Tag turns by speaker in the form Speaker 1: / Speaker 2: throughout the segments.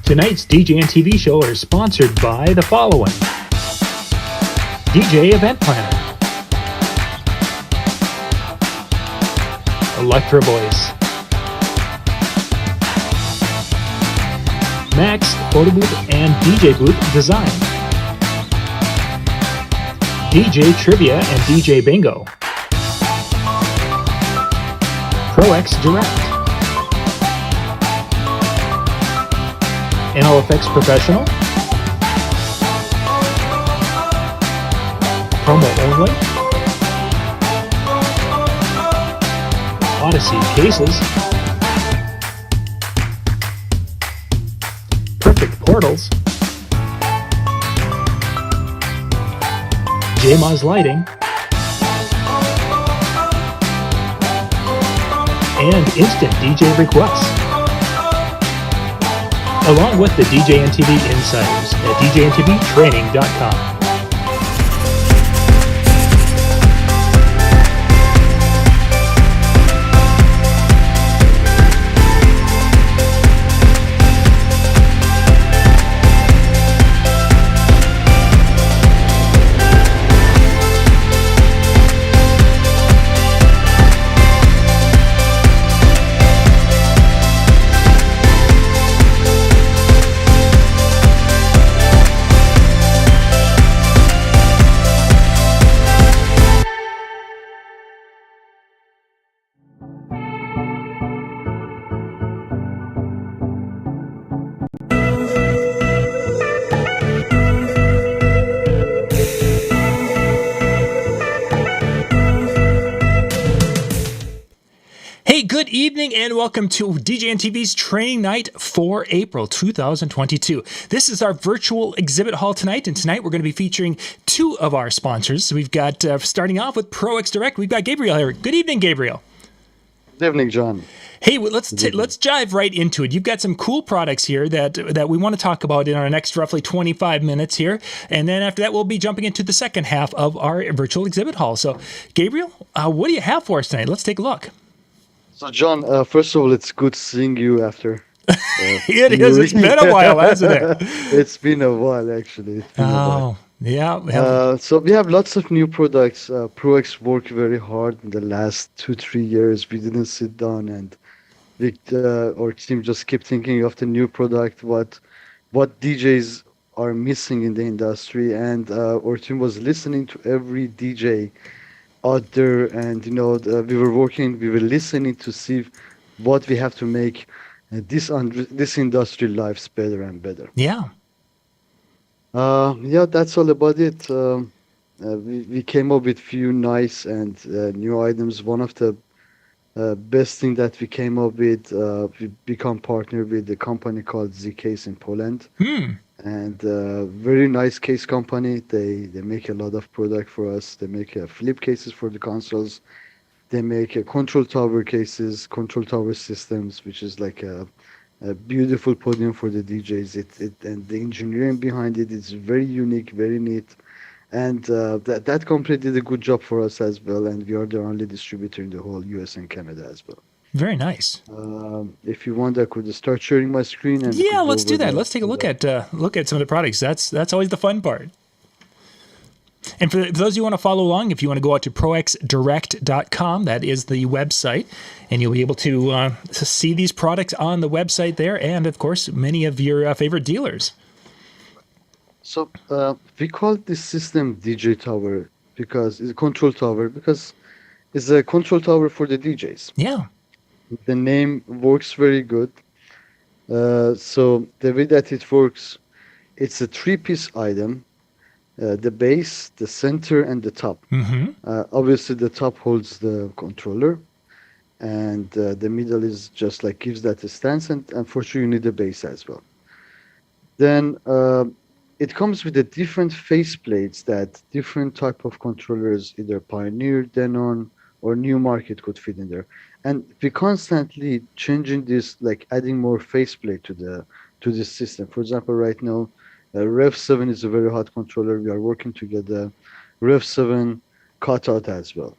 Speaker 1: Tonight's DJNTV show is sponsored by the following: DJ Event Planner, Electra Voice, Max Photo Booth and DJ Booth Design, DJ Trivia and DJ Bingo, ProX Direct, NLFX Professional, Promo Only, Odyssey Cases, Perfect Portals, JMOZ Lighting, and Instant DJ Requests, along with the DJNTV Insiders at DJNTVtraining.com. Hey, good evening and welcome to DJNTV's training night for April 2022. This is our virtual exhibit hall tonight, and tonight we're going to be featuring two of our sponsors. So we've got, starting off with ProX Direct, we've got Gabriel here. Good evening, Gabriel.
Speaker 2: Good evening, John.
Speaker 1: Hey, let's dive right into it. You've got some cool products here that we want to talk about in our next roughly 25 minutes here, and then after that we'll be jumping into the second half of our virtual exhibit hall. So, Gabriel, what do you have for us tonight? Let's take a look.
Speaker 2: So, John, first of all, it's good seeing you after.
Speaker 1: It is. It's been a while, hasn't it?
Speaker 2: It's been a while, actually.
Speaker 1: Yeah.
Speaker 2: So we have lots of new products. ProX worked very hard in the last 2-3 years. We didn't sit down and our team just kept thinking of the new product, what DJs are missing in the industry, and our team was listening to every DJ out there, and we were listening to see what we have to make this industry lives better and better.
Speaker 1: Yeah.
Speaker 2: That's all about it. We came up with few nice and new items. One of the best thing that we came up with, we become partner with a company called Z-Case in Poland. And very nice case company. They make a lot of product for us. They make flip cases for the consoles. They make control tower cases, control tower systems, which is like a beautiful podium for the DJs. And the engineering behind it is very unique, very neat. And that company did a good job for us as well. And we are the only distributor in the whole US and Canada as well.
Speaker 1: Very nice.
Speaker 2: If you want, I could start sharing my screen. And
Speaker 1: yeah, let's do that. Let's take a look at some of the products. That's always the fun part. And for those of you who want to follow along, if you want to go out to proxdirect.com, that is the website, and you'll be able to see these products on the website there, and of course, many of your favorite dealers.
Speaker 2: So we call this system Digi Tower because it's a control tower, because it's a control tower for the DJs.
Speaker 1: Yeah.
Speaker 2: The name works very good. So the way that it works, it's a 3-piece item. The base, the center, and the top. Obviously, the top holds the controller, and the middle is just like gives that a stance, and for sure you need a base as well. Then it comes with the different face plates that different type of controllers, either Pioneer, Denon, or New Market could fit in there. And we constantly changing this, like adding more faceplate to this system. For example, right now, Rev 7 is a very hot controller. We are working together. Rev 7 cutout as well.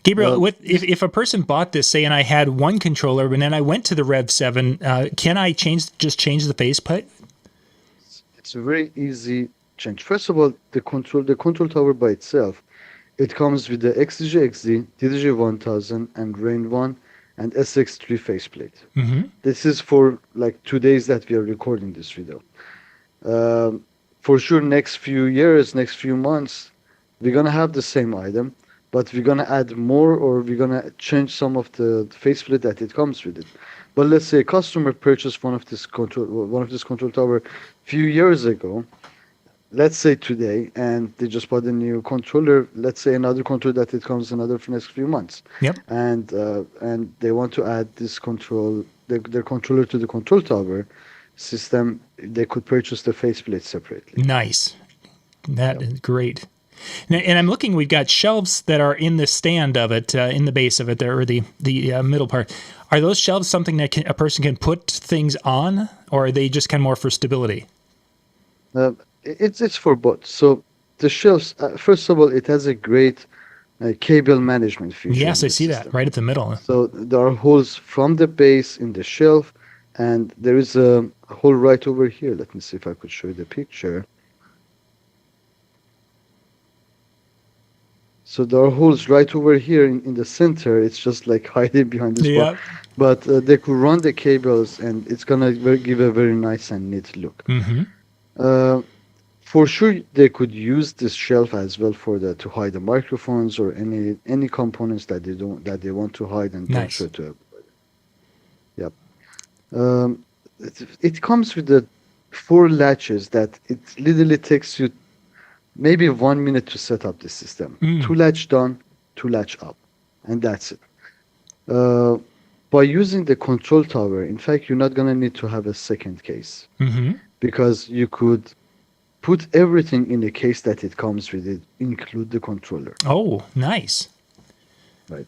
Speaker 1: Gabriel, if a person bought this, say, and I had one controller, and then I went to the Rev 7, can I just change the faceplate?
Speaker 2: It's a very easy change. First of all, the control tower by itself, it comes with the XDG XD, DDG 1000, and Rain 1, and SX3 faceplate. This is for like 2 days that we are recording this video. For sure, next few years, next few months, we're gonna have the same item, but we're gonna add more, or we're gonna change some of the faceplate that it comes with it. But let's say a customer purchased one of this control tower few years ago, let's say today, and they just bought a new controller, let's say another controller that it comes another for next few months.
Speaker 1: Yep.
Speaker 2: And they want to add this their controller to the control tower system, they could purchase the faceplate separately.
Speaker 1: Nice. That is great. And I'm looking, we've got shelves that are in the stand of it, in the base of it there, or the middle part. Are those shelves something that a person can put things on, or are they just kind of more for stability?
Speaker 2: It's for both. So the shelves, first of all, it has a great cable management feature.
Speaker 1: Yes, I see that right at the middle.
Speaker 2: So there are holes from the base in the shelf, and there is a hole right over here. Let me see if I could show you the picture. So there are holes right over here in the center. It's just like hiding behind this bar. But they could run the cables, and it's gonna give a very nice and neat look. For sure, they could use this shelf as well to hide the microphones or any components that they want to hide and don't show to everybody. Yep. It comes with the 4 latches that it literally takes you maybe 1 minute to set up the system. 2 latch down, 2 latch up, and that's it. By using the control tower, in fact, you're not gonna need to have a second case, because you could put everything in the case that it comes with it, include the controller.
Speaker 1: Oh, nice.
Speaker 2: Right.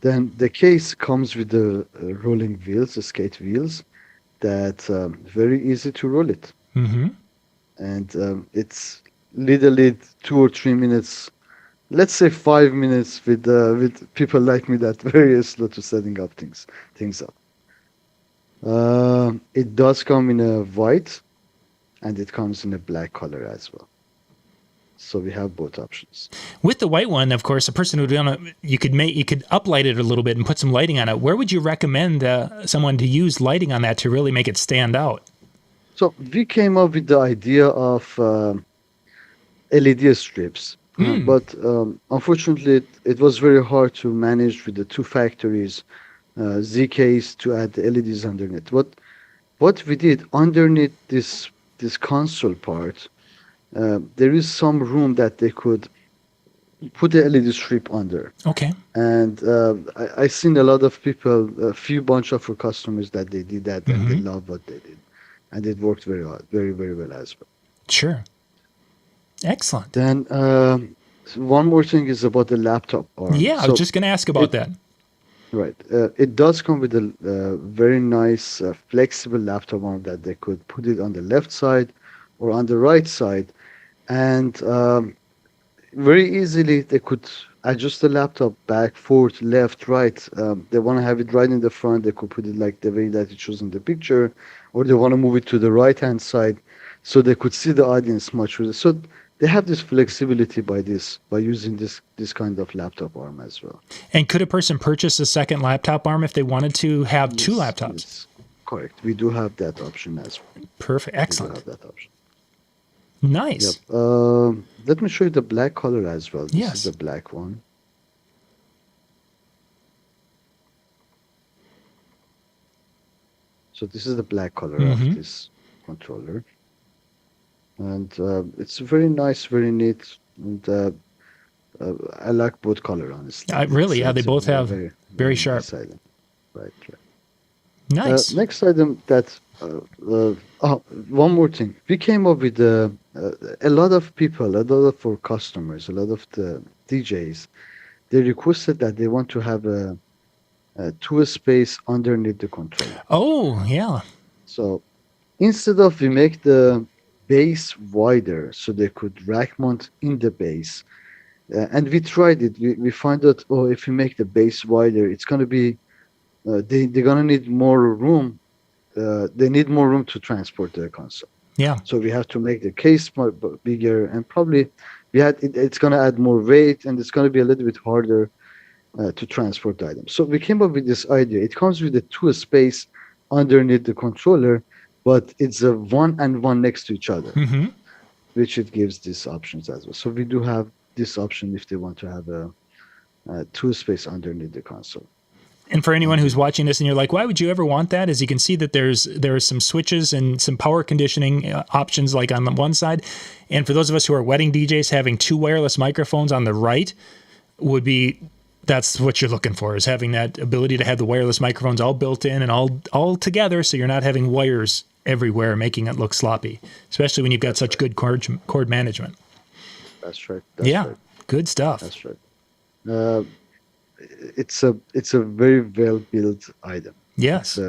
Speaker 2: Then the case comes with the rolling wheels, the skate wheels, that very easy to roll it. And it's literally 2 or 3 minutes, let's say 5 minutes with people like me that very slow to setting up things up. It does come in a white, and it comes in a black color as well. So we have both options.
Speaker 1: With the white one, of course, a person would you could uplight it a little bit and put some lighting on it. Where would you recommend someone to use lighting on that to really make it stand out?
Speaker 2: So we came up with the idea of LED strips, but unfortunately, it was very hard to manage with the 2 factories, ZKs, to add the LEDs underneath. What we did underneath this console part, there is some room that they could put the LED strip under.
Speaker 1: Okay.
Speaker 2: And I seen a lot of people, a few bunch of our customers that they did that, and they love what they did, and it worked very well, very, very well as well.
Speaker 1: Sure. Excellent.
Speaker 2: Then one more thing is about the laptop arm.
Speaker 1: Yeah, I was just going to ask about that.
Speaker 2: Right. It does come with a very nice flexible laptop arm that they could put it on the left side or on the right side, and very easily they could adjust the laptop back, forth, left, right. They want to have it right in the front, they could put it like the way that it shows in the picture, or they want to move it to the right hand side so they could see the audience much better. So they have this flexibility by using this kind of laptop arm as well.
Speaker 1: And could a person purchase a second laptop arm if they wanted to have 2 laptops?
Speaker 2: Yes, correct. We do have that option as well.
Speaker 1: Perfect. Excellent.
Speaker 2: We do have that option.
Speaker 1: Nice.
Speaker 2: Yep. Let me show you the black color as well. This is the black one. So this is the black color of this controller. And it's very nice, very neat, and I like both color, honestly.
Speaker 1: Really, they both have very sharp.
Speaker 2: Nice item. Right.
Speaker 1: Nice.
Speaker 2: Next item that, one more thing. We came up with a lot of people, a lot of our customers, a lot of the DJs, they requested that they want to have a 2 space underneath the controller.
Speaker 1: Oh, yeah.
Speaker 2: So instead of we make the base wider so they could rack mount in the base, And we tried it. We find out, oh, if we make the base wider, it's going to be, they're going to need more room. They need more room to transport the console.
Speaker 1: Yeah.
Speaker 2: So we have to make the case more bigger, and probably it's going to add more weight, and it's going to be a little bit harder to transport the items. So we came up with this idea. It comes with a two space underneath the controller, but it's a one and one next to each other,
Speaker 1: Hmm.
Speaker 2: which it gives these options as well. So we do have this option if they want to have a two space underneath the console.
Speaker 1: And for anyone who's
Speaker 2: And
Speaker 1: watching this and you're like, why would you ever want that? As you can see that there are some switches and some power conditioning options like on the one side. And for those of us who are wedding DJs, having two wireless microphones on the right would be, that's what you're looking for, is having that ability to have the wireless microphones all built in and all together, so you're not having wires everywhere making it look sloppy, especially when you've got such good cord management.
Speaker 2: that's right. That's
Speaker 1: Yeah,
Speaker 2: right.
Speaker 1: good stuff.
Speaker 2: That's right. Uh, it's a very well built item. It's
Speaker 1: Yes.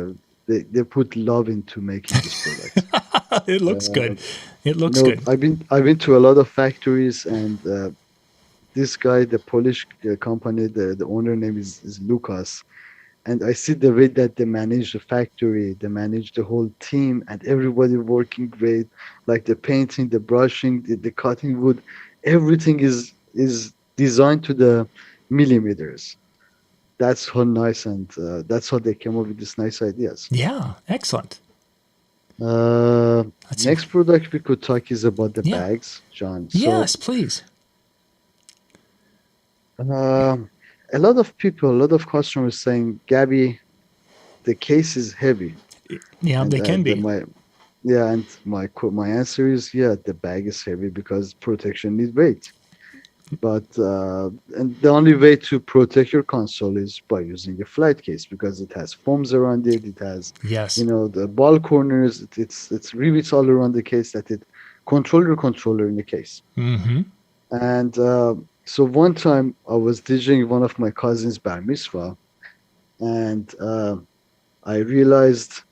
Speaker 2: they put love into making this product.
Speaker 1: It looks
Speaker 2: Uh,
Speaker 1: good. It looks
Speaker 2: no,
Speaker 1: good.
Speaker 2: I've been to a lot of factories, and this guy, the Polish company, the owner name is Lucas, and I see the way that they manage the factory, they manage the whole team, and everybody working great, like the painting, the brushing, the cutting wood, everything is designed to the millimeters. That's how nice, and that's how they came up with these nice ideas.
Speaker 1: Yeah, excellent.
Speaker 2: Uh,
Speaker 1: Let's see.
Speaker 2: Next product we could talk is about the
Speaker 1: Yeah.
Speaker 2: bags, John. So
Speaker 1: Yes, please.
Speaker 2: um, a lot of people, a lot of customers saying, Gabby, the case is heavy,
Speaker 1: Yeah,
Speaker 2: and
Speaker 1: they can be.
Speaker 2: my answer is, yeah, the bag is heavy because protection needs weight. But and the only way to protect your console is by using a flight case because it has foams around it. It has,
Speaker 1: Yes.
Speaker 2: the ball corners. It's rivets all around the case that it control your controller in the case.
Speaker 1: Mm-hmm.
Speaker 2: And so one time I was DJing one of my cousin's bar mitzvah, and I realized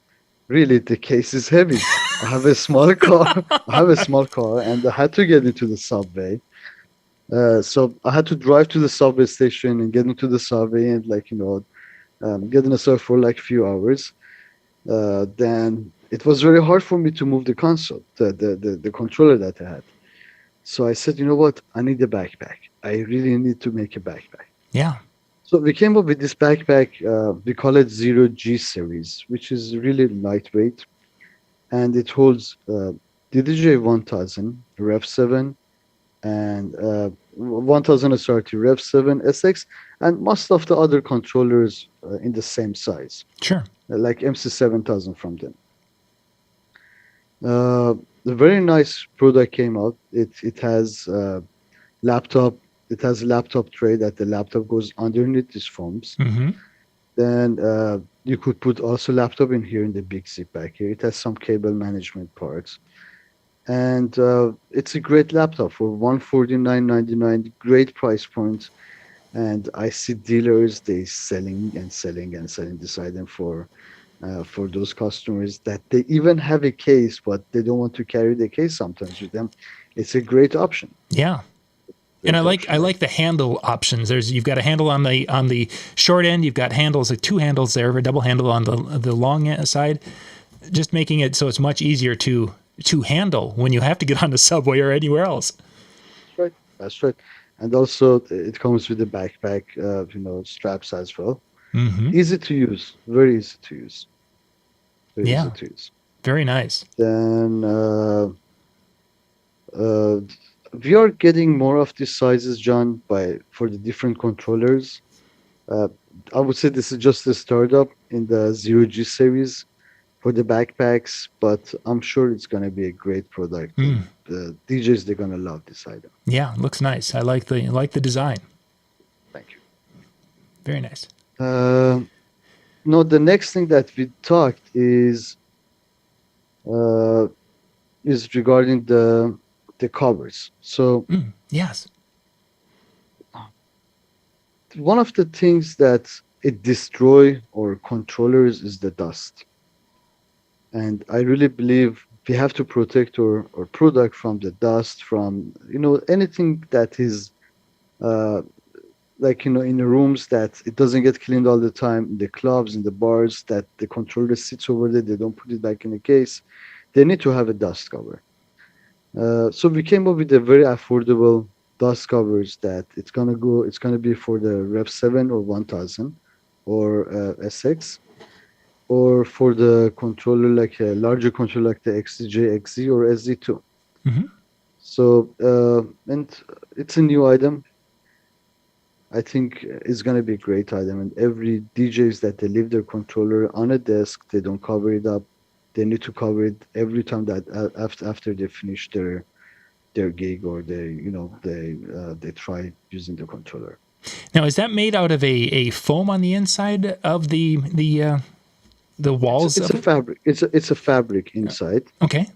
Speaker 2: really the case is heavy. I have a small car. I have a small car, and I had to get into the subway. So I had to drive to the subway station and get into the subway and get in a subway for like few hours. Then it was very hard for me to move the console, the controller that I had. So I said, you know what? I need a backpack. I really need to make a backpack.
Speaker 1: Yeah.
Speaker 2: So we came up with this backpack. We call it Zero G series, which is really lightweight, and it holds DDJ 1000, Rev 7, and 1000 SRT, Rev 7, SX, and most of the other controllers in the same size,
Speaker 1: Sure.
Speaker 2: like MC 7000 from them. Uh, a very nice product came out. It has laptop. It has a laptop tray that the laptop goes underneath these foams.
Speaker 1: Mm-hmm.
Speaker 2: Then you could put also laptop in here in the big zip back here. It has some cable management parts, and it's a great laptop for 149.99. Great price point, and I see dealers they selling and selling and selling this item for those customers that they even have a case, but they don't want to carry the case sometimes with them. It's a great option.
Speaker 1: Yeah. And
Speaker 2: Great
Speaker 1: I
Speaker 2: option.
Speaker 1: like the handle options. You've got a handle on the short end. You've got handles, like two handles there, a double handle on the long side, just making it so it's much easier to handle when you have to get on the subway or anywhere else.
Speaker 2: That's right. That's right. And also, it comes with the backpack, straps as well.
Speaker 1: Mm-hmm.
Speaker 2: Easy to use. Very easy to use. Very easy
Speaker 1: Yeah.
Speaker 2: to use.
Speaker 1: Very nice.
Speaker 2: Then uh, we are getting more of these sizes, John, for the different controllers. Uh, I would say this is just a startup in the Zero G series for the backpacks, but I'm sure it's going to be a great product. And the DJs they're going to love this item.
Speaker 1: Yeah, looks nice. I like the design.
Speaker 2: Thank you.
Speaker 1: Very nice.
Speaker 2: No, the next thing that we talked uh, is regarding the covers. So
Speaker 1: Yes.
Speaker 2: one of the things that it destroy our controllers is the dust, and I really believe we have to protect our product from the dust, from anything that is uh, like in the rooms that it doesn't get cleaned all the time, in the clubs, in the bars, that the controller sits over there, they don't put it back in the case. They need to have a dust cover. So we came up with a very affordable dust covers that it's gonna be for the Rev 7 or 1000 or SX, or for the controller like a larger controller like the XDJ, XZ or SZ2.
Speaker 1: Hmm.
Speaker 2: So and it's a new item. I think it's gonna be a great item, and every DJs that they leave their controller on a desk, they don't cover it up. They need to cover it every time that after they finish their gig, or they try using the controller.
Speaker 1: Now, is that made out of a foam on the inside of the walls
Speaker 2: It's
Speaker 1: of
Speaker 2: a
Speaker 1: it?
Speaker 2: fabric. It's a fabric inside.
Speaker 1: Okay.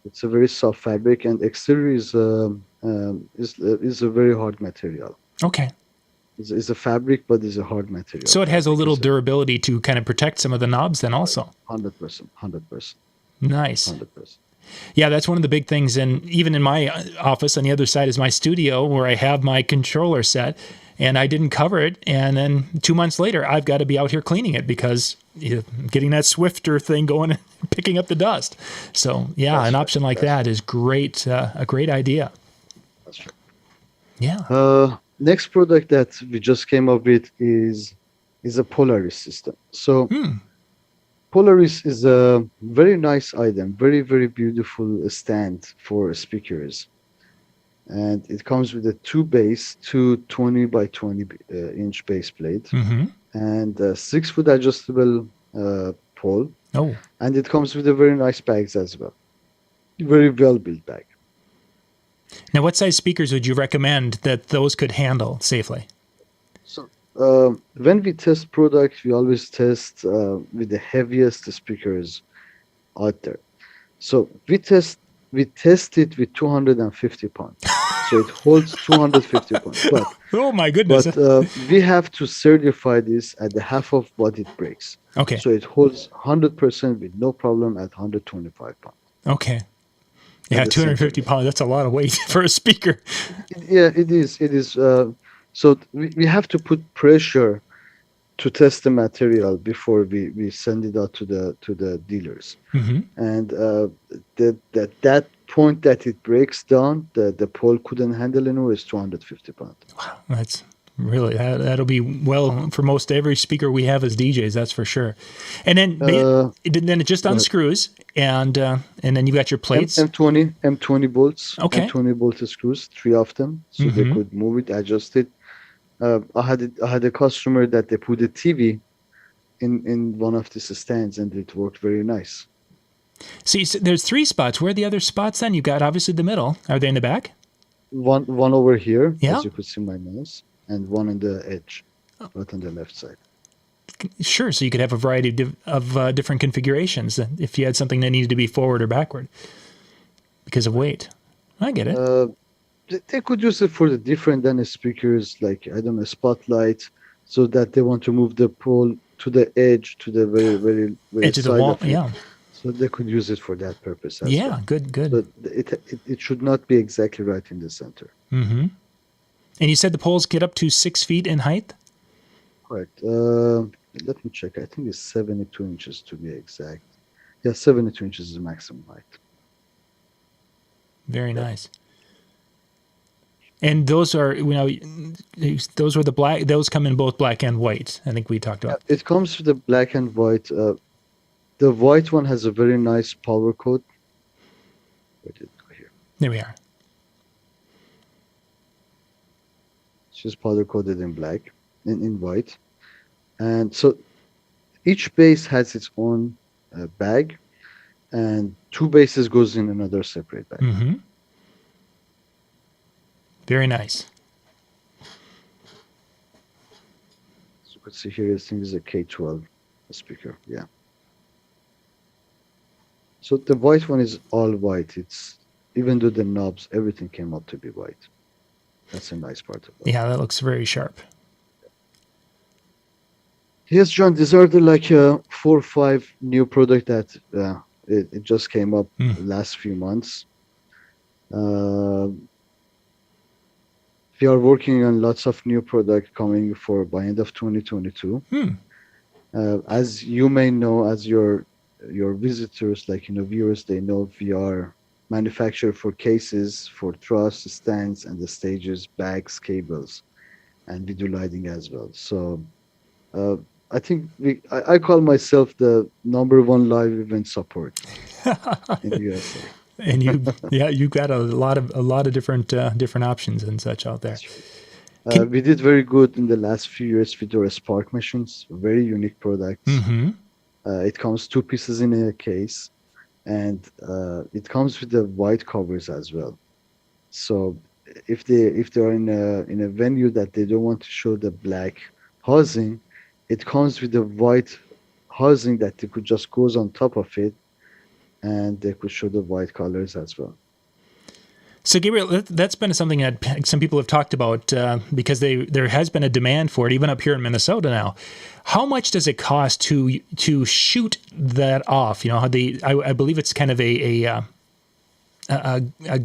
Speaker 2: It's a very soft fabric, and exterior is a very hard material.
Speaker 1: Okay.
Speaker 2: It's a fabric, but it's a hard material.
Speaker 1: So it has a
Speaker 2: Fabric.
Speaker 1: little
Speaker 2: It's
Speaker 1: durability to kind of protect some of the knobs then also.
Speaker 2: 100%, 100%,
Speaker 1: Nice.
Speaker 2: 100%.
Speaker 1: Yeah, that's one of the big things. And even in my office, on the other side is my studio where I have my controller set, and I didn't cover it. And then 2 months later, I've got to be out here cleaning it because getting that Swifter thing going and picking up the dust. So yeah,
Speaker 2: That's
Speaker 1: an
Speaker 2: right.
Speaker 1: option like
Speaker 2: That's
Speaker 1: that is great, a great idea.
Speaker 2: That's right.
Speaker 1: Yeah.
Speaker 2: Next product that we just came up with is a Polaris system. So Polaris is a very nice item, very, very beautiful stand for speakers. And it comes with a two 20 by 20 inch base plate,
Speaker 1: Mm-hmm.
Speaker 2: and a 6 foot adjustable pole.
Speaker 1: Oh,
Speaker 2: And it comes with a very nice bags as well. Very well built bag.
Speaker 1: now what size speakers would you recommend that those could handle safely?
Speaker 2: So when we test products, we always test with the heaviest speakers out there. So we test it with 250 pounds. So it holds 250 pounds.
Speaker 1: Oh my goodness.
Speaker 2: But we have to certify this at the half of what it breaks.
Speaker 1: Okay.
Speaker 2: So it holds 100% with no problem at 125 pounds.
Speaker 1: Okay. Yeah,
Speaker 2: the
Speaker 1: 250 pounds. That's a lot of weight for a speaker.
Speaker 2: Yeah, it is. It is. So we have to put pressure to test the material before we send it out to the dealers.
Speaker 1: Mm-hmm.
Speaker 2: And that point that it breaks down, the pole couldn't handle anymore, is 250 pounds.
Speaker 1: Wow, that's really that'll be well for most every speaker we have as DJs. That's for sure. And then then it just unscrews, and then you got your plates.
Speaker 2: M20 bolts.
Speaker 1: Okay.
Speaker 2: M20 bolt screws, 3 of them, so they
Speaker 1: Mhm.
Speaker 2: could move it, adjust it. I had a customer that they put a TV in one of these stands, and it worked very nice.
Speaker 1: See, so there's 3 spots. Where are the other spots then? You got obviously the middle. Are they in the back?
Speaker 2: One over here,
Speaker 1: Yeah.
Speaker 2: as you could see my mouse, and one on the edge, right on the left side.
Speaker 1: Sure. So you could have a variety of different configurations if you had something that needed to be forward or backward because of weight. I get it.
Speaker 2: They could use it for the different than speakers, like I don't know, spotlight, so that they want to move the pole to the edge, to the very, very, very
Speaker 1: Edge of the
Speaker 2: side
Speaker 1: wall.
Speaker 2: of it.
Speaker 1: Yeah.
Speaker 2: So they could use it for that purpose as
Speaker 1: Yeah.
Speaker 2: well.
Speaker 1: Good.
Speaker 2: But it should not be exactly right in the center.
Speaker 1: Mm-hmm. And you said the poles get up to 6 feet in height?
Speaker 2: Correct. Let me check. I think it's 72 inches to be exact. Yeah, 72 inches is the maximum height.
Speaker 1: Very nice. And those are, those were the black, those come in both black and white. I think we talked about.
Speaker 2: It comes with the black and white. The white one has a very nice power code. Where did it go here?
Speaker 1: There we are.
Speaker 2: It's just powder coated in black, in white. And so each base has its own bag, and 2 bases goes in another separate bag.
Speaker 1: Mm-hmm. Very nice.
Speaker 2: So you could see here, this thing is a K12 speaker. Yeah. So the white one is all white. It's even though the knobs, everything came up to be white. That's a nice part of it.
Speaker 1: Yeah, that looks very sharp.
Speaker 2: Yes, John, these are the 4 or 5 new product that it just came up the last few months. We are working on lots of new products coming for by end of 2022. As you may know, as your visitors, like viewers, they know we are manufacturer for cases, for truss, stands, and the stages, bags, cables, and we do lighting as well. So uh, I think I call myself the number one live event support in the USA.
Speaker 1: And you got a lot of different options and such out there.
Speaker 2: That's right.
Speaker 1: Can,
Speaker 2: We did very good in the last few years with our Spark machines, very unique products. It comes two pieces in a case, and it comes with the white covers as well. So if they're in a venue that they don't want to show the black housing, it comes with the white housing that they could just goes on top of it, and they could show the white colors as well.
Speaker 1: So, Gabriel, that's been something that some people have talked about because there has been a demand for it, even up here in Minnesota now. How much does it cost to shoot that off? How I believe it's kind of a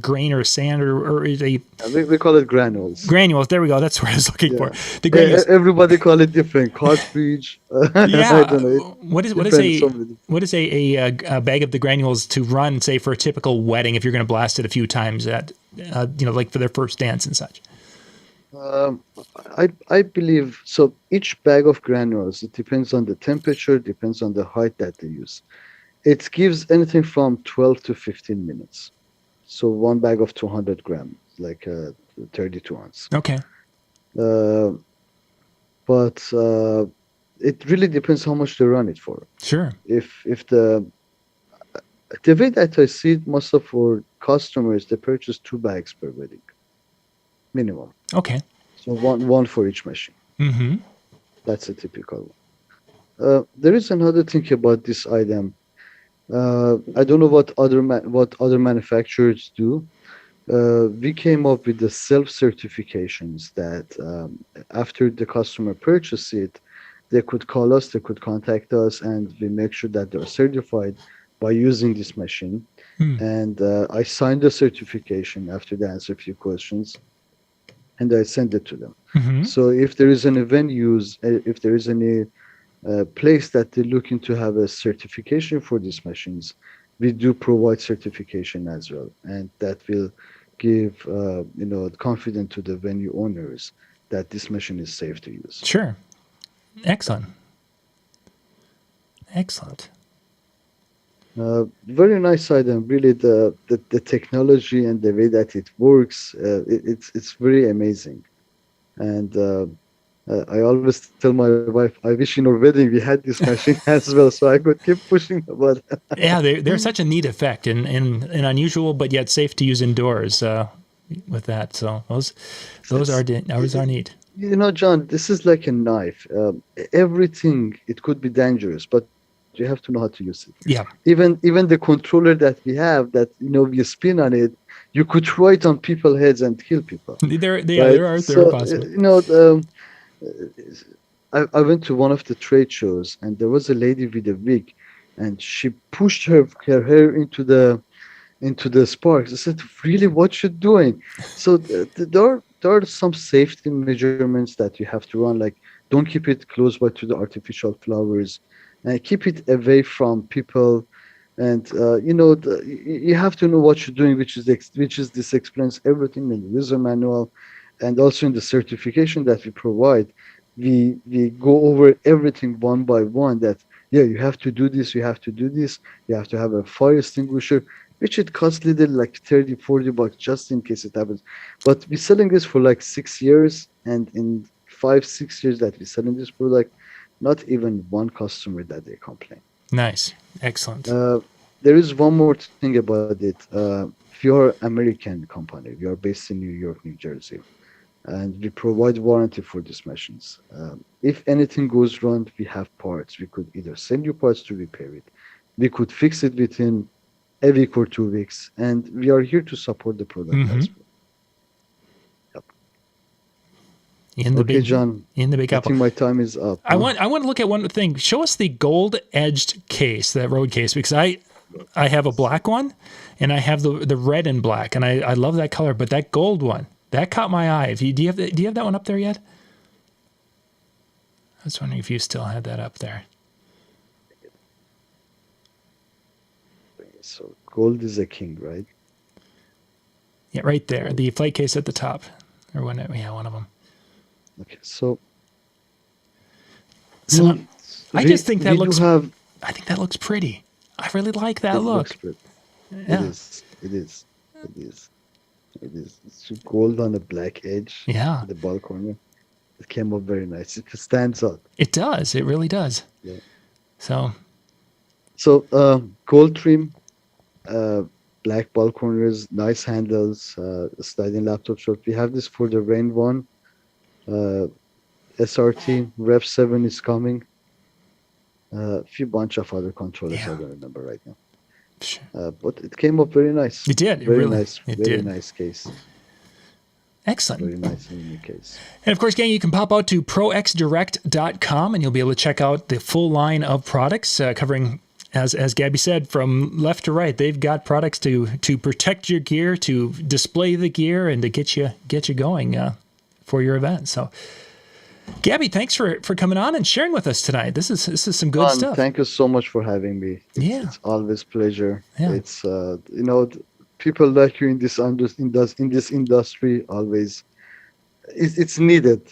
Speaker 1: grain or sand or a
Speaker 2: We call it granules.
Speaker 1: granules. There we go. That's what I was looking
Speaker 2: Yeah.
Speaker 1: for. The granules.
Speaker 2: Everybody call it different. Cartridge. I
Speaker 1: Yeah.
Speaker 2: don't know.
Speaker 1: What is a bag of the granules to run, say, for a typical wedding if you're going to blast it a few times at like for their first dance and such?
Speaker 2: I believe so. Each bag of granules, it depends on the temperature, depends on the height that they use. It gives anything from 12 to 15 minutes. So one bag of 200 grams, like 32 ounce.
Speaker 1: Okay.
Speaker 2: But it really depends how much they run it for.
Speaker 1: Sure.
Speaker 2: If the way that I see it, most of our customers, they purchase 2 bags per wedding, minimum.
Speaker 1: Okay.
Speaker 2: So one for each machine.
Speaker 1: Mm-hmm.
Speaker 2: That's a typical one. There is another thing about this item. I don't know what other manufacturers do. We came up with the self-certifications that after the customer purchase it, they could call us, they could contact us, and we make sure that they're certified by using this machine. And I signed the certification after they answer a few questions, and I send it to them.
Speaker 1: Mm-hmm.
Speaker 2: So if there is any venues, if there is any place that they're looking to have a certification for these machines, we do provide certification as well, and that will give confidence to the venue owners that this machine is safe to use.
Speaker 1: Sure. Excellent.
Speaker 2: Very nice item. Really, the technology and the way that it works, it's very amazing. And I always tell my wife, I wish in our wedding we had this machine as well, so I could keep pushing. But
Speaker 1: Yeah, they're such a neat effect and unusual, but yet safe to use indoors with that. So those are neat.
Speaker 2: John, this is like a knife. Everything, it could be dangerous, but you have to know how to use it.
Speaker 1: Yeah.
Speaker 2: Even the controller that we have, that we spin on it, you could throw it on people's heads and kill people.
Speaker 1: There
Speaker 2: Right?
Speaker 1: are
Speaker 2: So,
Speaker 1: possible.
Speaker 2: I went to one of the trade shows, and there was a lady with a wig, and she pushed her hair into the sparks. I said, "Really, what you doing?" So there are some safety measurements that you have to run, like don't keep it close by to the artificial flowers, and keep it away from people. And you have to know what you're doing, which is this explains everything in the user manual, and also in the certification that we provide. We go over everything one by one. That you have to do this, you have to do this, you have to have a fire extinguisher, which it costs little, like $30-40 just in case it happens. But we're selling this for like 6 years, and in 5-6 years that we're selling this product, not even one customer that they complain.
Speaker 1: Nice. Excellent.
Speaker 2: There is one more thing about it. We are American company. We are based in New York, New Jersey, and we provide warranty for these machines. If anything goes wrong, we have parts. We could either send you parts to repair it. We could fix it within a week or 2 weeks, and we are here to support the product as well. Okay, John.
Speaker 1: In the big
Speaker 2: I
Speaker 1: apple.
Speaker 2: think my time is up.
Speaker 1: I want to look at one thing. Show us the gold edged case, that road case, because I have a black one and I have the red and black, and I love that color, but that gold one, That caught my eye. Do you have that one up there yet? I was wondering if you still had that up there.
Speaker 2: So gold is a king, right?
Speaker 1: Yeah, right there. The flight case at the top. Or one of them.
Speaker 2: Okay, so
Speaker 1: I just think that looks.
Speaker 2: I
Speaker 1: think that looks pretty. I really like that
Speaker 2: it
Speaker 1: look.
Speaker 2: looks pretty.
Speaker 1: Yeah.
Speaker 2: It is. It's gold on a black edge.
Speaker 1: Yeah.
Speaker 2: The ball corner. It came up very nice. It stands out.
Speaker 1: It does. It really does.
Speaker 2: Yeah.
Speaker 1: So
Speaker 2: gold trim, black ball corners, nice handles, sliding laptop short. We have this for the Rain 1. SRT Rev 7 is coming. A few bunch of other controllers I don't remember right now.
Speaker 1: Sure.
Speaker 2: But it came up very nice.
Speaker 1: It did.
Speaker 2: Very
Speaker 1: really,
Speaker 2: nice.
Speaker 1: It
Speaker 2: Very
Speaker 1: did.
Speaker 2: nice case.
Speaker 1: Excellent.
Speaker 2: Very nice and unique case.
Speaker 1: And of course, gang, you can pop out to proxdirect.com and you'll be able to check out the full line of products covering, as Gabby said, from left to right. They've got products to protect your gear, to display the gear, and to get you going for your event. So, Gabby, thanks for coming on and sharing with us tonight. This is some good stuff.
Speaker 2: Thank you so much for having me. It's always pleasure.
Speaker 1: Yeah.
Speaker 2: It's people like you in this industry always. It's needed.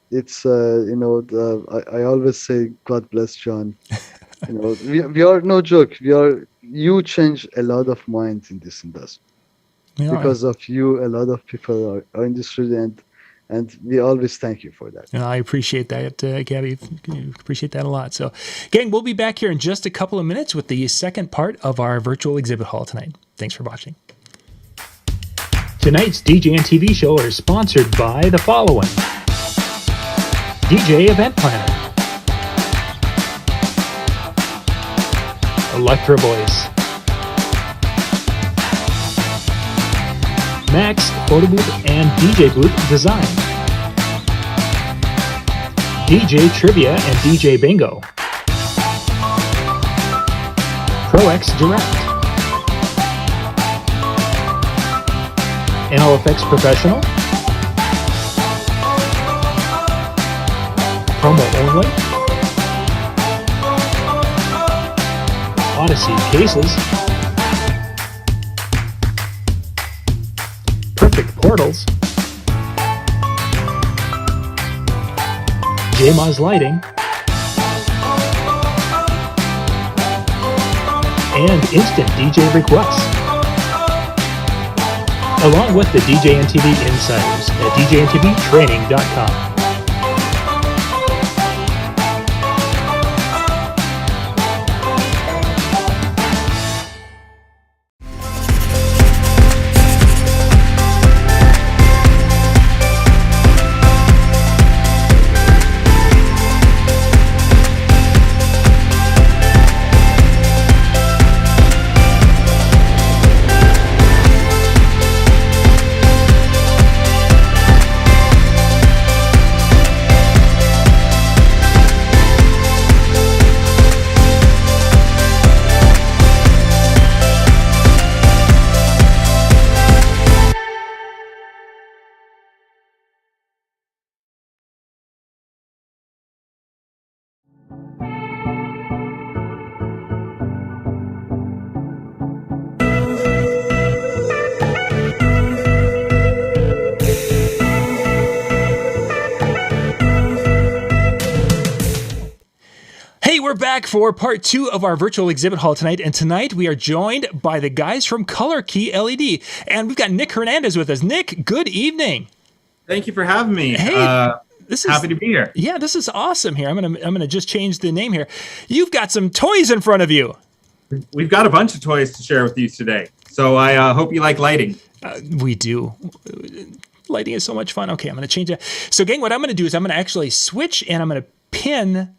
Speaker 2: It's I always say God bless John. We are no joke. You change a lot of minds in this industry. Because of you, a lot of people are in this and we always thank you for that.
Speaker 1: I appreciate that, Gabby. Appreciate that a lot. So, gang, we'll be back here in just a couple of minutes with the second part of our virtual exhibit hall tonight. Thanks for watching. Tonight's DJNTV show is sponsored by the following: DJ Event Planner, Electra Voice, Max Photo Booth and DJ Booth Design, DJ Trivia and DJ Bingo, ProX Direct, NLFX Professional, Promo Only, Odyssey Cases, Perfect Portals, JMOZ Lighting, and Instant DJ Requests, along with the DJNTV Insiders at DJNTVtraining.com. We're back for part 2 of our virtual exhibit hall tonight, and tonight we are joined by the guys from Color Key LED, and we've got Nick Hernandez with us. Nick, good evening.
Speaker 3: Thank you for having me.
Speaker 1: Hey,
Speaker 3: happy to be here.
Speaker 1: Yeah, this is awesome here. I'm gonna just change the name here. You've got some toys in front of you.
Speaker 3: We've got a bunch of toys to share with you today, so I hope you like lighting.
Speaker 1: We do. Lighting is so much fun. Okay, I'm gonna change it. So, gang, what I'm gonna do is I'm gonna actually switch, and I'm gonna pin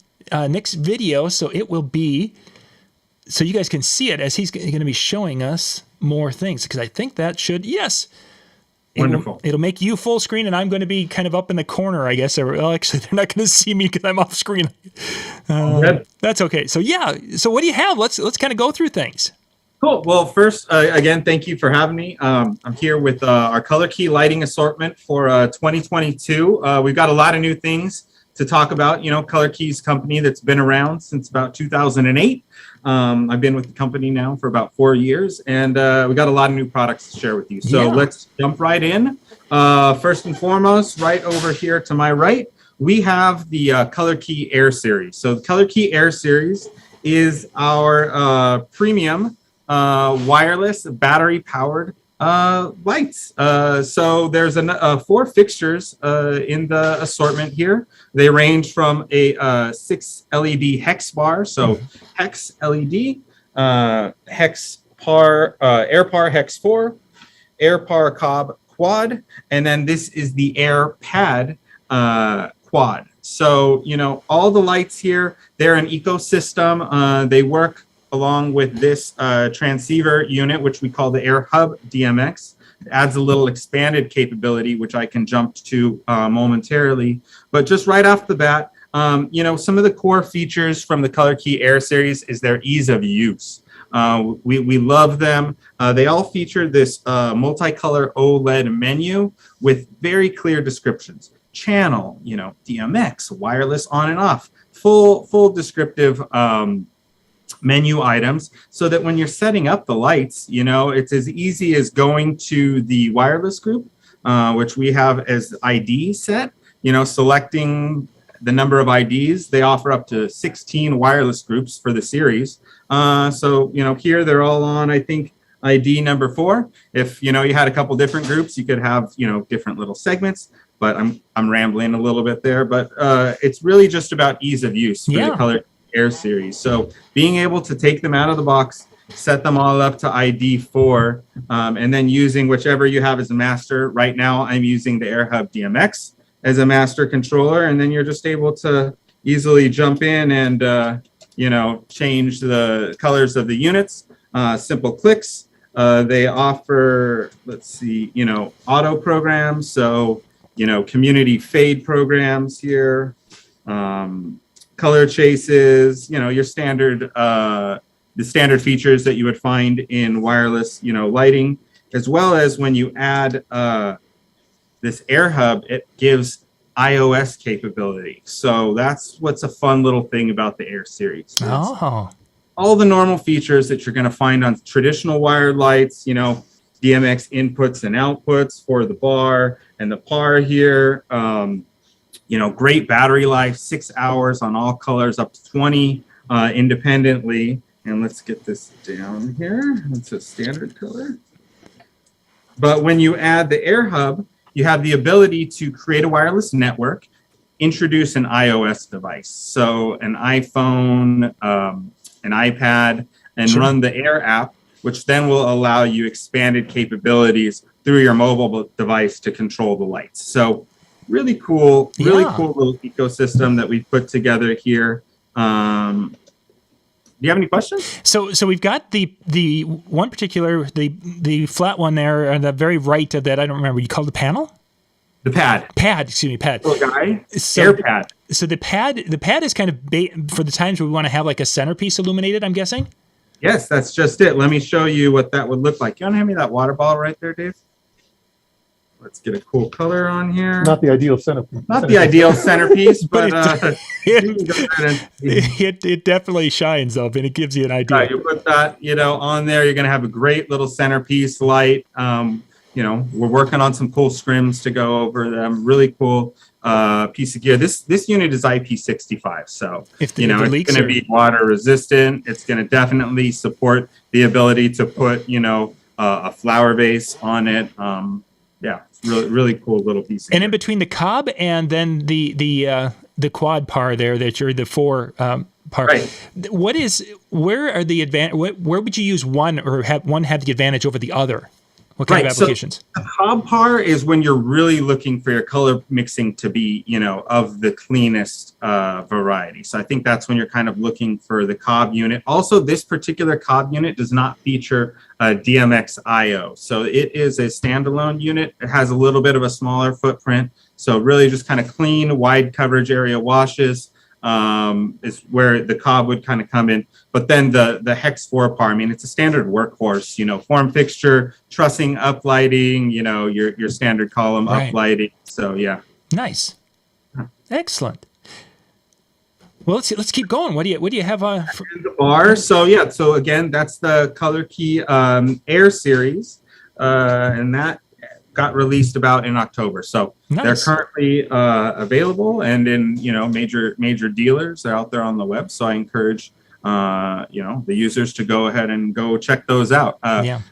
Speaker 1: Nick's video, so it will be, so you guys can see it as he's going to be showing us more things, because I think that should, yes.
Speaker 3: Wonderful.
Speaker 1: It'll make you full screen, and I'm going to be kind of up in the corner, I guess. Well, actually, they're not going to see me because I'm off screen. That's okay. So, yeah. So what do you have? Let's kind of go through things.
Speaker 3: Cool. Well, first, again, thank you for having me. I'm here with our color key lighting assortment for 2022. We've got a lot of new things to talk about. You know, Color Key's company that's been around since about 2008. I've been with the company now for about 4 years, and we got a lot of new products to share with you. So let's jump right in. First and foremost, right over here to my right, we have the Color Key Air Series. So the Color Key Air Series is our premium wireless battery powered lights. So there's 4 fixtures in the assortment here. They range from a 6 LED hex bar, so hex LED, hex par, air par hex 4, air par cob quad, and then this is the air pad quad. So, you know, all the lights here, they're an ecosystem. They work along with this transceiver unit, which we call the Air Hub DMX. It adds a little expanded capability, which I can jump to momentarily. But just right off the bat, you know, some of the core features from the Color Key Air Series is their ease of use. We love them. They all feature this multicolor OLED menu with very clear descriptions. Channel, you know, DMX, wireless on and off, full descriptive menu items, so that when you're setting up the lights, you know, it's as easy as going to the wireless group, which we have as ID set, you know, selecting the number of IDs. They offer up to 16 wireless groups for the series. So, you know, here they're all on, I think, ID number 4. If, you know, you had a couple different groups, you could have, you know, different little segments, but I'm rambling a little bit there, but it's really just about ease of use for the Color Air Series. So being able to take them out of the box, set them all up to ID 4, and then using whichever you have as a master. Right now, I'm using the Air Hub DMX as a master controller, and then you're just able to easily jump in and, you know, change the colors of the units. Simple clicks. They offer, let's see, you know, auto programs. So, you know, community fade programs here. Color chases, you know, your standard, the standard features that you would find in wireless, you know, lighting, as well as when you add this Air Hub, it gives iOS capability. So that's what's a fun little thing about the Air Series. All the normal features that you're going to find on traditional wired lights, you know, DMX inputs and outputs for the bar and the par here. You know, great battery life, 6 hours on all colors, up to 20 independently. And let's get this down here. It's a standard color. But when you add the Air Hub, you have the ability to create a wireless network, introduce an iOS device. So an iPhone, an iPad, and run the Air app, which then will allow you expanded capabilities through your mobile device to control the lights. So really cool little ecosystem that we've put together here. Do you have any questions?
Speaker 1: So we've got the one particular, the flat one there on the very right of that. I don't remember. You call it the panel?
Speaker 3: The pad.
Speaker 1: Excuse me, pad.
Speaker 3: Little guy.
Speaker 1: So,
Speaker 3: Air pad.
Speaker 1: So the pad is kind of for the times where we want to have like a centerpiece illuminated, I'm guessing?
Speaker 3: Yes, that's just it. Let me show you what that would look like. You want to hand me that water ball right there, Dave? Let's get a cool color on here.
Speaker 4: Not the ideal centerpiece.
Speaker 3: Not the ideal centerpiece, but
Speaker 1: it definitely shines up, and it gives you an idea.
Speaker 3: Right, you put that, you know, on there. You're going to have a great little centerpiece light. You know, we're working on some cool scrims to go over them. Really cool piece of gear. This unit is IP65, so it's going to be water resistant. It's going to definitely support the ability to put, you know, a flower vase on it. Yeah, really cool little piece.
Speaker 1: And in between the cob and then the quad par there, that you're the 4 par.
Speaker 3: Right.
Speaker 1: Where are the where would you use one, or have one have the advantage over the other? What kind of applications?
Speaker 3: So the cob par is when you're really looking for your color mixing to be, you know, of the cleanest variety. So I think that's when you're kind of looking for the cob unit. Also, this particular cob unit does not feature DMX IO. So it is a standalone unit. It has a little bit of a smaller footprint. So really just kind of clean, wide coverage area washes. is where the cob would kind of come in. But then the hex 4 par, I mean, it's a standard workhorse, you know, form fixture, trussing, uplighting, you know, your standard column uplighting. So yeah.
Speaker 1: Nice. Excellent. Well, let's keep going. What do you have for
Speaker 3: the bar? So yeah, so again, that's the Color Key Air series, and that got released about in October. So they're currently available and in, you know, major dealers. They're out there on the web. So I encourage you know, the users to go ahead and go check those out.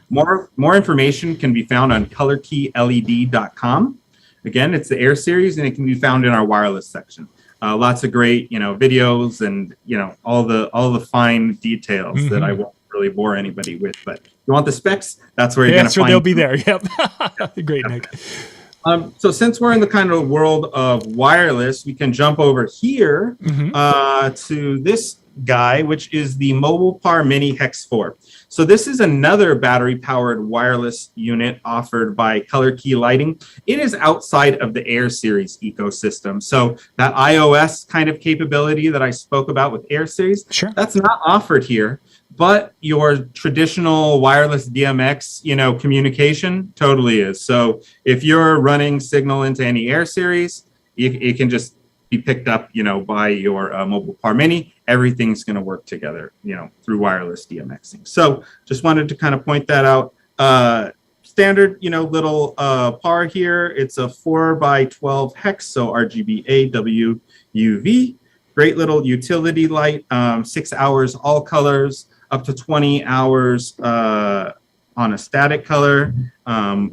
Speaker 3: More information can be found on colorkeyled.com. Again, it's the Air series, and it can be found in our wireless section. Lots of great, you know, videos and, you know, all the fine details that I won't really bore anybody with. But if you want the specs, that's where you're going to find.
Speaker 1: They'll be there. Yep. Great, Nick.
Speaker 3: So since we're in the kind of world of wireless, we can jump over here to this guy, which is the Mobile Par Mini Hex 4. So this is another battery-powered wireless unit offered by Color Key Lighting. It is outside of the Air series ecosystem. So that iOS kind of capability that I spoke about with Air series, that's not offered here. But your traditional wireless DMX, you know, communication totally is. So if you're running signal into any Air series, it can just be picked up, you know, by your Mobile Par Mini. Everything's going to work together, you know, through wireless DMXing. So just wanted to kind of point that out. Standard, you know, little par here. It's a 4x12 hex, so RGB A, W, UV. Great little utility light. 6 hours, all colors. Up to 20 hours on a static color.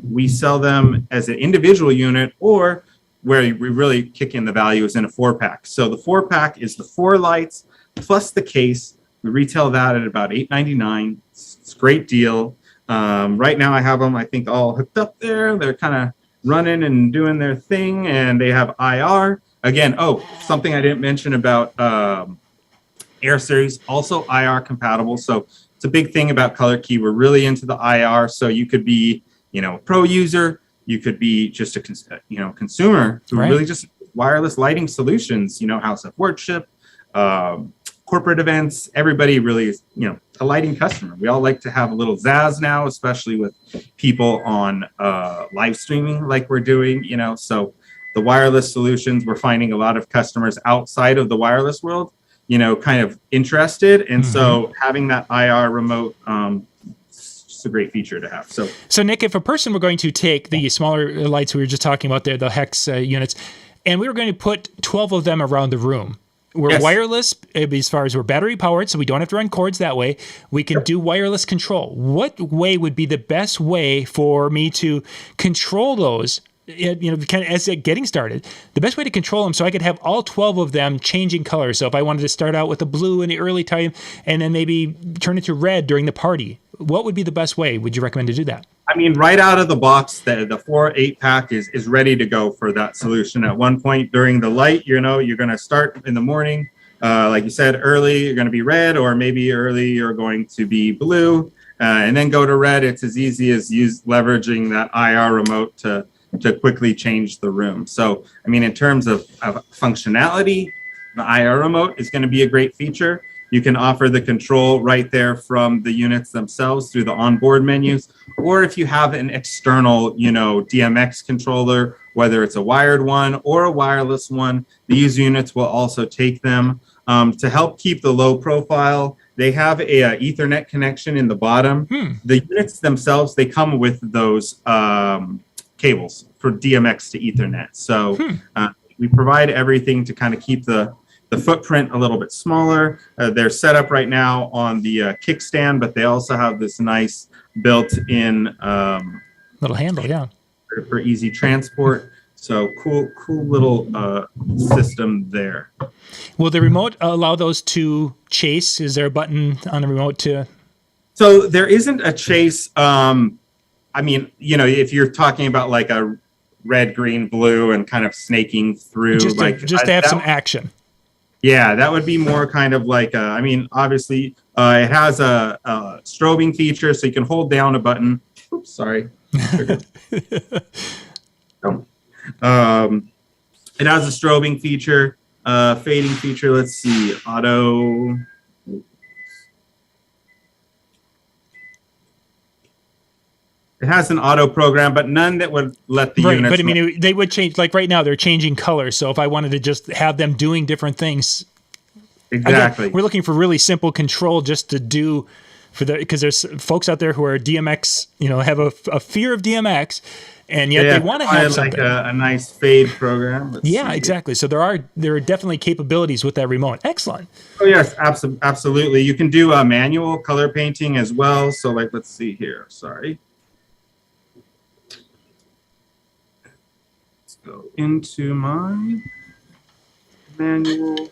Speaker 3: We sell them as an individual unit, or where we really kick in the value is in a 4-pack. So the 4-pack is the 4 lights plus the case. We retail that at about $8.99. It's a great deal. Right now I have them, I think, all hooked up there. They're kind of running and doing their thing, and they have IR. Again, something I didn't mention about Air series, also IR compatible. So it's a big thing about Color Key. We're really into the IR. So you could be, you know, a pro user. You could be just a consumer who really just wireless lighting solutions, you know, house of worship, corporate events. Everybody really is, you know, a lighting customer. We all like to have a little zazz now, especially with people on live streaming like we're doing, you know. So the wireless solutions, we're finding a lot of customers outside of the wireless world, you know, kind of interested. And so having that IR remote, it's a great feature to have. So
Speaker 1: Nick, if a person were going to take the smaller lights we were just talking about there, the hex units, and we were going to put 12 of them around the room, we're wireless as far as we're battery powered, so we don't have to run cords that way. We can do wireless control. What way would be the best way for me to control those? You know, kind of as getting started, the best way to control them so I could have all 12 of them changing colors. So if I wanted to start out with a blue in the early time and then maybe turn it to red during the party, what would be the best way? Would you recommend to do that?
Speaker 3: I mean, right out of the box, the 4-8-pack is ready to go for that solution. At one point during the light, you know, you're going to start in the morning. Like you said, early, you're going to be red, or maybe early, you're going to be blue, and then go to red. It's as easy as leveraging that IR remote to quickly change the room. So, I mean, in terms of functionality, the IR remote is going to be a great feature. You can offer the control right there from the units themselves through the onboard menus. Or if you have an external, you know, DMX controller, whether it's a wired one or a wireless one, these units will also take them. To help keep the low profile, they have a Ethernet connection in the bottom. The units themselves, they come with those cables for DMX to Ethernet. So we provide everything to kind of keep the footprint a little bit smaller. They're set up right now on the kickstand, but they also have this nice built-in
Speaker 1: little handle,
Speaker 3: for easy transport. So cool little system there.
Speaker 1: Will the remote allow those to chase? Is there a button on the remote to?
Speaker 3: So there isn't a chase. I mean, you know, if you're talking about like a red, green, blue, and kind of snaking through,
Speaker 1: just to have some action.
Speaker 3: Yeah, that would be more kind of like, I mean, obviously, it has a strobing feature, so you can hold down a button. Oops, sorry. It has a strobing feature. Fading feature. Let's see. Auto. It has an auto program, but none that would let the units.
Speaker 1: But I mean, they would change. Like right now, they're changing color. So if I wanted to just have them doing different things,
Speaker 3: exactly.
Speaker 1: Again, we're looking for really simple control just to do for the, because there's folks out there who are DMX, have a fear of DMX, and yet they want to have something
Speaker 3: like a nice fade program. Let's see.
Speaker 1: Exactly. So there are definitely capabilities with that remote. Excellent.
Speaker 3: Oh yes, absolutely. You can do manual color painting as well. So like, let's see here. Sorry. Let's go into my manual.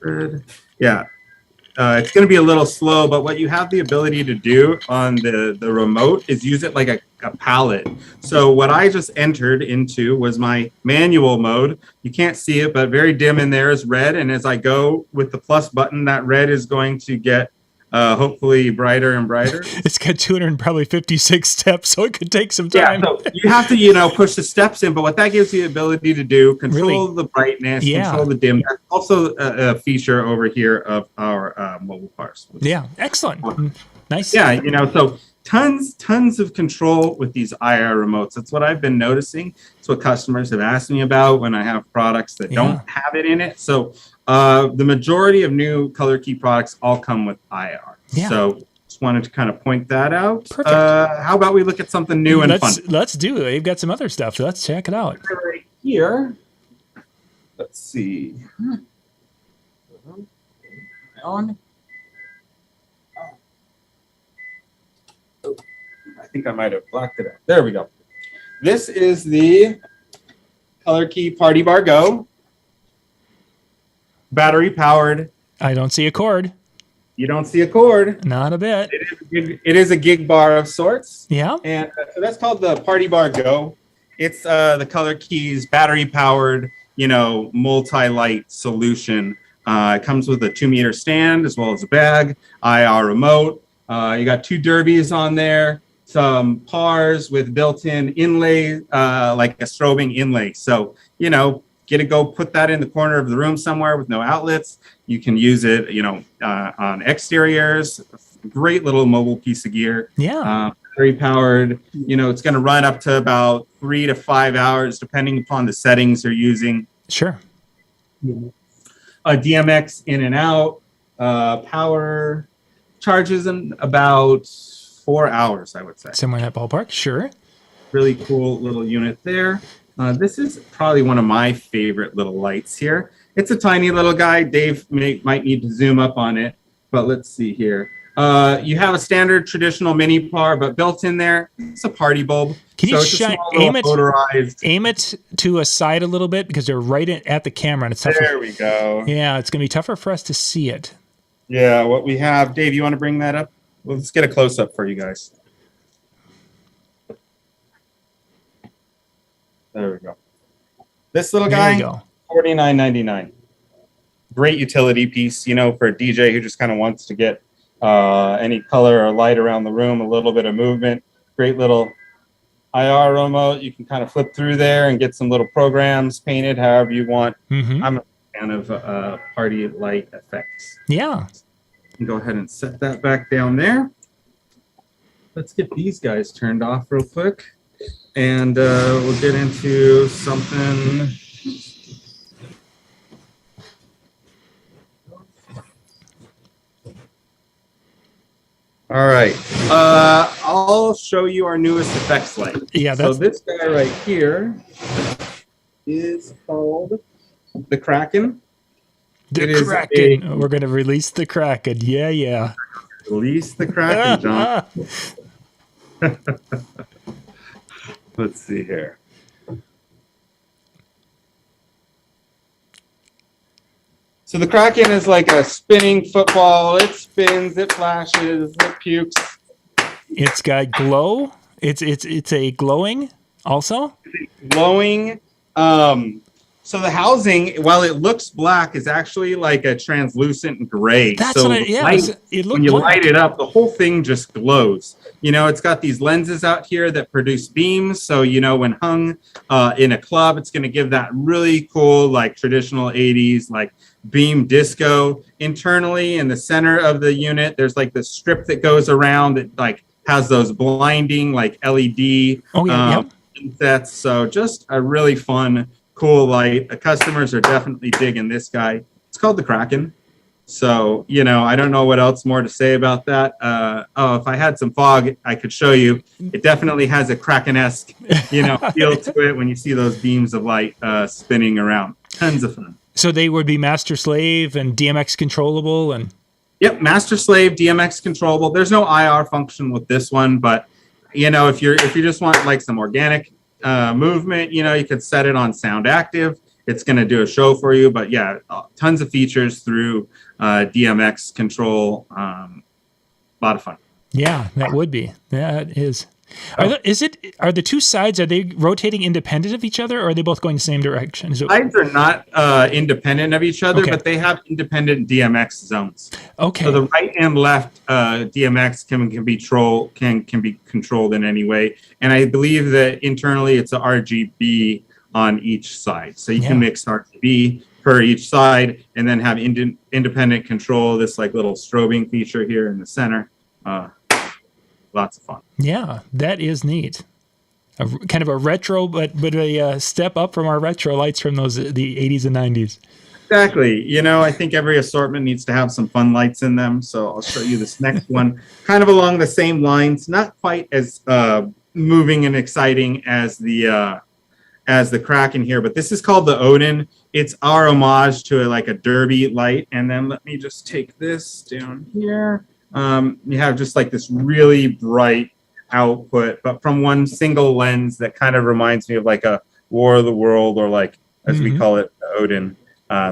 Speaker 3: Good. Yeah. It's going to be a little slow, but what you have the ability to do on the remote is use it like a palette. So what I just entered into was my manual mode. You can't see it, but very dim in there is red. And as I go with the plus button, that red is going to get hopefully brighter and brighter.
Speaker 1: It's got 256 steps, so it could take some time.
Speaker 3: Yeah, so you have to, push the steps in, but what that gives you the ability to do, control the brightness, control the dim. That's also a feature over here of our mobile parts.
Speaker 1: Yeah, excellent. Nice.
Speaker 3: Yeah, so tons of control with these IR remotes. That's what I've been noticing. It's what customers have asked me about when I have products that don't have it in it. So the majority of new Color Key products all come with IR.
Speaker 1: Yeah.
Speaker 3: So just wanted to kind of point that out.
Speaker 1: Perfect.
Speaker 3: How about we look at something new and fun?
Speaker 1: Let's do it. They've got some other stuff. Let's check it out.
Speaker 3: Right here. Let's see. On. I think I might have blocked it out. There we go. This is the Color Key Party Bar Go. Battery powered.
Speaker 1: I don't see a cord.
Speaker 3: You don't see a cord.
Speaker 1: Not a bit.
Speaker 3: It is a gig bar of sorts.
Speaker 1: Yeah.
Speaker 3: And so that's called the Party Bar Go. It's the Color Key's battery powered, multi-light solution. It comes with a 2-meter stand as well as a bag, IR remote. You got 2 derbies on there, some pars with built-in inlay, like a strobing inlay. So, go put that in the corner of the room somewhere with no outlets. You can use it, on exteriors. Great little mobile piece of gear.
Speaker 1: Yeah.
Speaker 3: Battery powered. It's going to run up to about 3 to 5 hours, depending upon the settings you're using.
Speaker 1: Sure.
Speaker 3: DMX in and out. Power charges in about 4 hours, I would say.
Speaker 1: Somewhere in that ballpark. Sure.
Speaker 3: Really cool little unit there. This is probably one of my favorite little lights here. It's a tiny little guy. Dave might need to zoom up on it, but let's see here. You have a standard traditional mini par, but built in there, it's a party bulb.
Speaker 1: Can you
Speaker 3: aim
Speaker 1: it to a side a little bit, because they're right at the camera and it's tougher.
Speaker 3: There we go.
Speaker 1: Yeah, it's going to be tougher for us to see it.
Speaker 3: Yeah, what we have, Dave, you want to bring that up? Well, let's get a close up for you guys. There we go. This little guy, $49.99. Great utility piece, for a DJ who just kind of wants to get any color or light around the room, a little bit of movement. Great little IR remote. You can kind of flip through there and get some little programs painted however you want.
Speaker 1: Mm-hmm.
Speaker 3: I'm a fan of party light effects.
Speaker 1: Yeah.
Speaker 3: Go ahead and set that back down there. Let's get these guys turned off real quick. And we'll get into something. All right. I'll show you our newest effects light.
Speaker 1: Yeah.
Speaker 3: So this guy right here is called the Kraken.
Speaker 1: The Kraken. We're going to release the Kraken. Yeah.
Speaker 3: Release the Kraken, John. Let's see here. So the Kraken is like a spinning football. It spins, it flashes, it pukes.
Speaker 1: It's got glow. It's a glowing also.
Speaker 3: Glowing. So the housing, while it looks black, is actually like a translucent gray.
Speaker 1: That's
Speaker 3: so
Speaker 1: what it looked
Speaker 3: when you
Speaker 1: black.
Speaker 3: light it up, the whole thing just glows. It's got these lenses out here that produce beams. So, when hung in a club, it's going to give that really cool, like traditional 80s, like beam disco. Internally in the center of the unit, there's like the strip that goes around that like has those blinding like LED sets. So just a really fun, cool light. The customers are definitely digging this guy. It's called the Kraken. So, I don't know what else more to say about that. If I had some fog, I could show you. It definitely has a Kraken-esque, feel to it when you see those beams of light spinning around. Tons of fun.
Speaker 1: So they would be master slave and DMX controllable and.
Speaker 3: Yep, master slave, DMX controllable. There's no IR function with this one, but if you just want like some organic movement, you could set it on sound active. It's going to do a show for you, but yeah, tons of features through DMX control. A lot of fun.
Speaker 1: Yeah, that would be. Yeah, it is. Are the two sides, are they rotating independent of each other, or are they both going the same direction?
Speaker 3: Sides are not independent of each other, but they have independent DMX zones.
Speaker 1: Okay.
Speaker 3: So the right and left DMX can be controlled in any way, and I believe that internally it's a RGB on each side, so you can mix RGB per each side, and then have independent control. This like little strobing feature here in the center. Lots of fun. Yeah,
Speaker 1: that is neat. Kind of a retro, but a step up from our retro lights from the 80s and 90s.
Speaker 3: Exactly. I think every assortment needs to have some fun lights in them. So I'll show you this next one, kind of along the same lines, not quite as moving and exciting as the Kraken here, but this is called the Odin. It's our homage to like a derby light. And then let me just take this down here. You have just like this really bright output, but from one single lens that kind of reminds me of like a War of the World, or like, as we call it, Odin.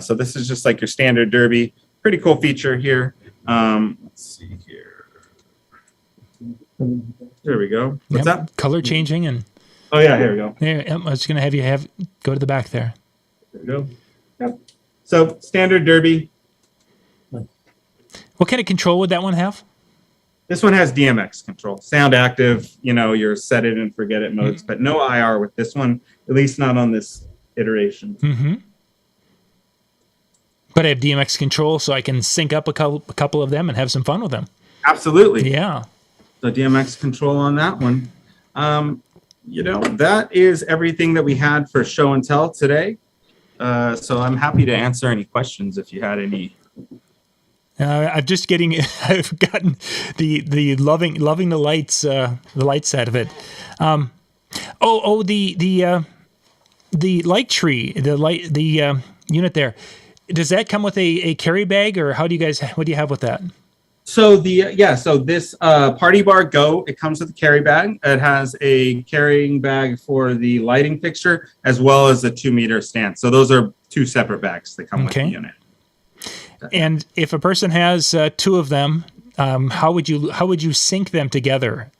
Speaker 3: So this is just like your standard derby. Pretty cool feature here. Let's see here. There we go. What's that?
Speaker 1: Color changing and.
Speaker 3: Oh yeah, here we go.
Speaker 1: There, I was going to have you go to the back there.
Speaker 3: There we go. Yep. So standard derby.
Speaker 1: What kind of control would that one have?
Speaker 3: This one has DMX control, sound active, your set it and forget it modes, but no IR with this one, at least not on this iteration.
Speaker 1: Mm-hmm. But I have DMX control, so I can sync up a couple of them and have some fun with them.
Speaker 3: Absolutely.
Speaker 1: Yeah.
Speaker 3: So DMX control on that one. That is everything that we had for show and tell today. So I'm happy to answer any questions if you had any.
Speaker 1: I've gotten the loving the lights side of it. The light tree, the unit there. Does that come with a carry bag, or what do you have with that?
Speaker 3: So this Party Bar Go, it comes with a carry bag. It has a carrying bag for the lighting fixture as well as a 2-meter stand. So those are two separate bags that come with the unit.
Speaker 1: And if a person has two of them, how would you sync them together?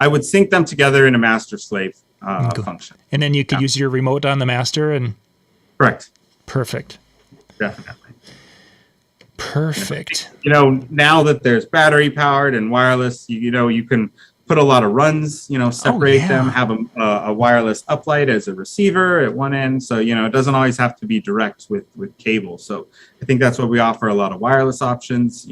Speaker 3: I would sync them together in a master slave function.
Speaker 1: And then you could use your remote on the master and.
Speaker 3: Correct.
Speaker 1: Perfect.
Speaker 3: Definitely.
Speaker 1: Perfect.
Speaker 3: Now that there's battery powered and wireless, you can put a lot of runs, separate them, have a wireless uplight as a receiver at one end. So, it doesn't always have to be direct with cable. So I think that's what we offer, a lot of wireless options.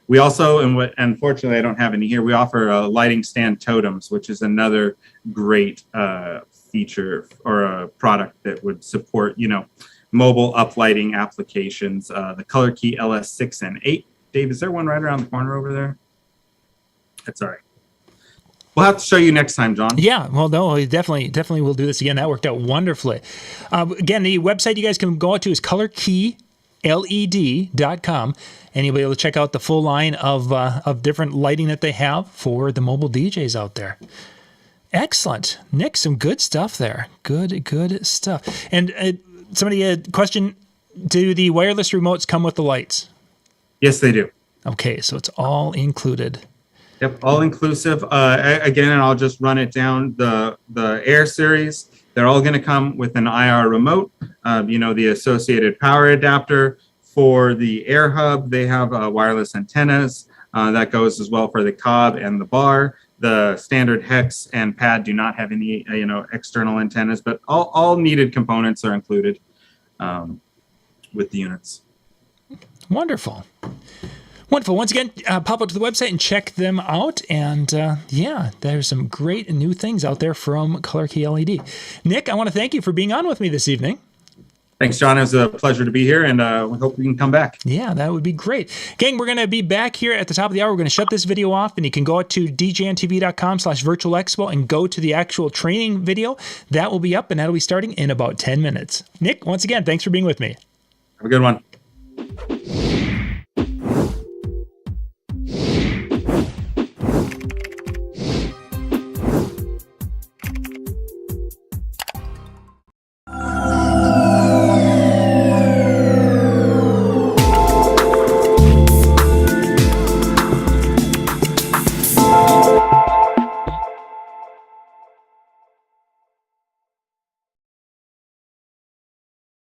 Speaker 3: We also, and what unfortunately I don't have any here, we offer lighting stand totems, which is another great feature or a product that would support, mobile uplighting applications. The Color Key LS6 and 8. Dave, is there one right around the corner over there? That's all right. We'll have to show you next time, John.
Speaker 1: Yeah, well, no, definitely we'll do this again. That worked out wonderfully. Again, the website you guys can go to is colorkeyled.com, and you'll be able to check out the full line of different lighting that they have for the mobile DJs out there. Excellent. Nick, some good stuff there. Good stuff. And somebody had a question, do the wireless remotes come with the lights?
Speaker 3: Yes, they do.
Speaker 1: Okay, so it's all included.
Speaker 3: Yep, all inclusive. Again, and I'll just run it down. The Air series They're all going to come with an IR remote, the associated power adapter. For the air hub, they have wireless antennas. That goes as well for the cob and the bar. The standard hex and pad do not have any, external antennas, but all needed components are included with the units.
Speaker 1: Wonderful. Wonderful. Once again, pop up to the website and check them out. And there's some great new things out there from Color Key LED. Nick, I want to thank you for being on with me this evening.
Speaker 3: Thanks, John. It was a pleasure to be here, and we hope we can come back.
Speaker 1: Yeah, that would be great. Gang, we're going to be back here at the top of the hour. We're going to shut this video off, and you can go out to DJNTV.com/virtual expo and go to the actual training video. That will be up, and that'll be starting in about 10 minutes. Nick, once again, thanks for being with me.
Speaker 3: Have a good one.